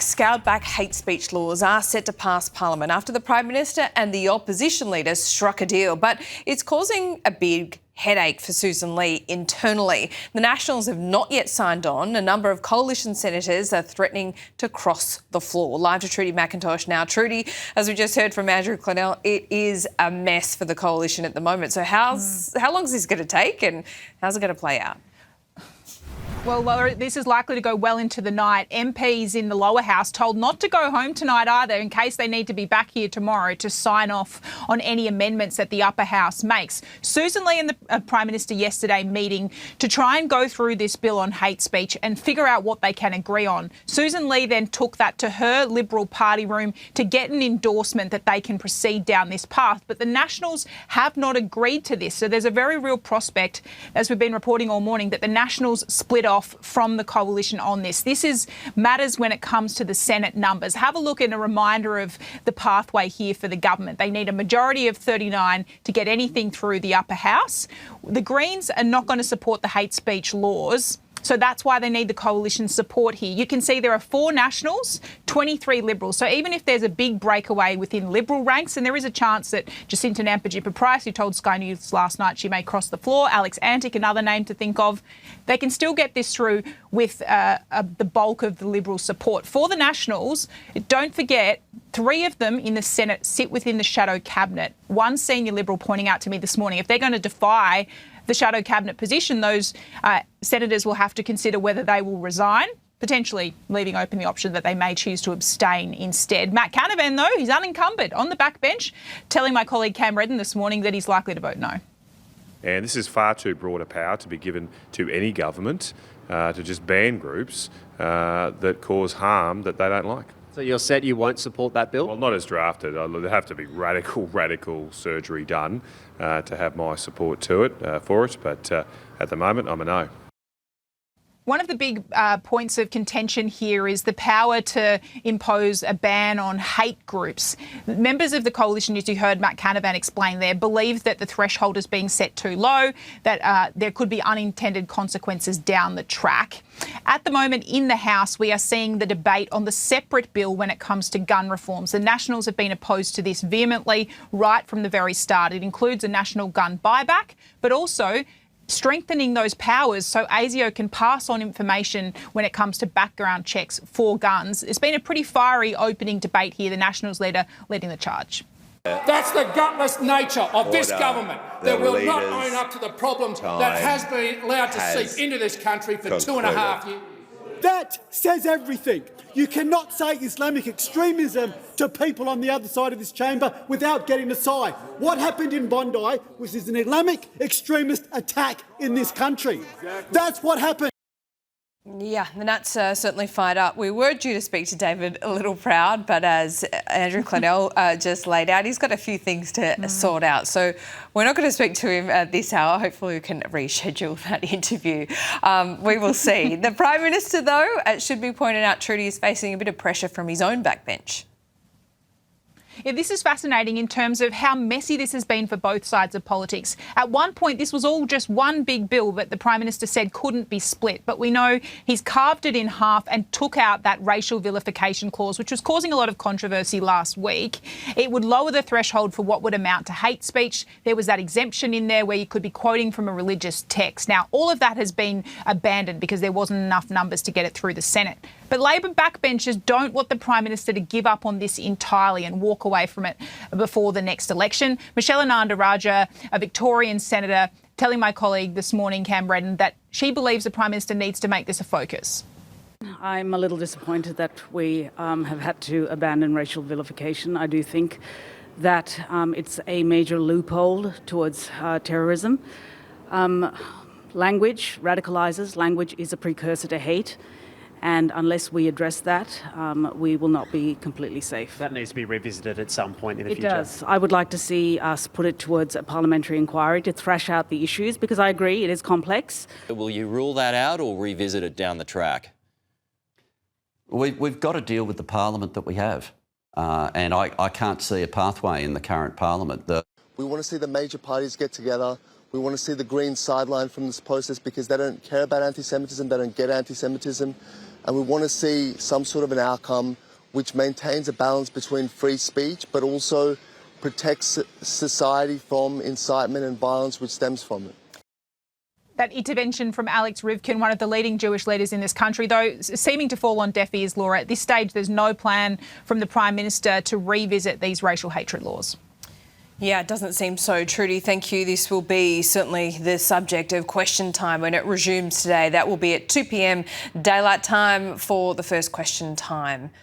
scaled-back hate speech laws are set to pass Parliament after the Prime Minister and the opposition leaders struck a deal. But it's causing a big headache for Sussan internally. The Nationals have not yet signed on. A number of coalition senators are threatening to cross the floor. Live to Trudy McIntosh now. Trudy, as we just heard from Andrew Clennell, it is a mess for the coalition at the moment. So how long is this going to take and how's it going to play out? Well, Laura, this is likely to go well into the night. MPs in the lower house told not to go home tonight either in case they need to be back here tomorrow to sign off on any amendments that the upper house makes. Sussan and the Prime Minister yesterday meeting to try and go through this bill on hate speech and figure out what they can agree on. Sussan then took that to her Liberal Party room to get an endorsement that they can proceed down this path. But the Nationals have not agreed to this. So there's a very real prospect, as we've been reporting all morning, that the Nationals split off from the coalition on this. This matters when it comes to the Senate numbers. Have a look at a reminder of the pathway here for the government. They need a majority of 39 to get anything through the upper house. The Greens are not going to support the hate speech laws. So that's why they need the coalition support here. You can see there are 4 Nationals, 23 Liberals. So even if there's a big breakaway within Liberal ranks, and there is a chance that Jacinta Nampijinpa-Price, who told Sky News last night she may cross the floor, Alex Antic, another name to think of, they can still get this through with the bulk of the Liberal support. For the Nationals, don't forget, 3 of them in the Senate sit within the shadow cabinet. One senior Liberal pointing out to me this morning, if they're going to defy the shadow cabinet position, those senators will have to consider whether they will resign, potentially leaving open the option that they may choose to abstain instead. Matt Canavan, though, he's unencumbered on the backbench, telling my colleague Cam Redden this morning that he's likely to vote no. And this is far too broad a power to be given to any government to just ban groups that cause harm that they don't like. So you're set you won't support that bill? Well, not as drafted. There'd have to be radical surgery done to have my support to it, for it. But at the moment, I'm a no. One of the big points of contention here is the power to impose a ban on hate groups. Members of the coalition, as you heard Matt Canavan explain there, believe that the threshold is being set too low, that there could be unintended consequences down the track. At the moment in the House, we are seeing the debate on the separate bill when it comes to gun reforms. The Nationals have been opposed to this vehemently right from the very start. It includes a national gun buyback, but also strengthening those powers so ASIO can pass on information when it comes to background checks for guns. It's been a pretty fiery opening debate here, the Nationals leader leading the charge. That's the gutless nature of this government that will not own up to the problem that has been allowed to seep into this country for 2.5 years. That says everything. You cannot say Islamic extremism to people on the other side of this chamber without getting a sigh. What happened in Bondi was an Islamic extremist attack in this country. That's what happened. Yeah, the Nats certainly fired up. We were due to speak to David a little proud, but as Andrew Clennell just laid out, he's got a few things to sort out. So we're not going to speak to him at this hour. Hopefully we can reschedule that interview. We will see. The Prime Minister, though, it should be pointed out, Trudy, is facing a bit of pressure from his own backbench. Yeah, this is fascinating in terms of how messy this has been for both sides of politics. At one point, this was all just one big bill that the Prime Minister said couldn't be split. But we know he's carved it in half and took out that racial vilification clause, which was causing a lot of controversy last week. It would lower the threshold for what would amount to hate speech. There was that exemption in there where you could be quoting from a religious text. Now, all of that has been abandoned because there wasn't enough numbers to get it through the Senate. But Labor backbenchers don't want the Prime Minister to give up on this entirely and walk away from it before the next election. Michelle Ananda-Rajah, a Victorian senator, telling my colleague this morning, Cam Redden, that she believes the Prime Minister needs to make this a focus. I'm a little disappointed that we have had to abandon racial vilification. I do think that it's a major loophole towards terrorism. Language radicalises. Language is a precursor to hate. And unless we address that, we will not be completely safe. That needs to be revisited at some point in the future. It does. I would like to see us put it towards a parliamentary inquiry to thrash out the issues, because I agree it is complex. Will you rule that out or revisit it down the track? We've got to deal with the parliament that we have. And I can't see a pathway in the current parliament. We want to see the major parties get together. We want to see the Greens sidelined from this process because they don't care about anti-Semitism, they don't get anti-Semitism. and we want to see some sort of an outcome which maintains a balance between free speech but also protects society from incitement and violence which stems from it. That intervention from Alex Rivkin, one of the leading Jewish leaders in this country, though seeming to fall on deaf ears, Laura. At this stage, there's no plan from the Prime Minister to revisit these racial hatred laws. Yeah, it doesn't seem so. Trudy, thank you. This will be certainly the subject of question time when it resumes today. That will be at 2 p.m. daylight time for the first question time.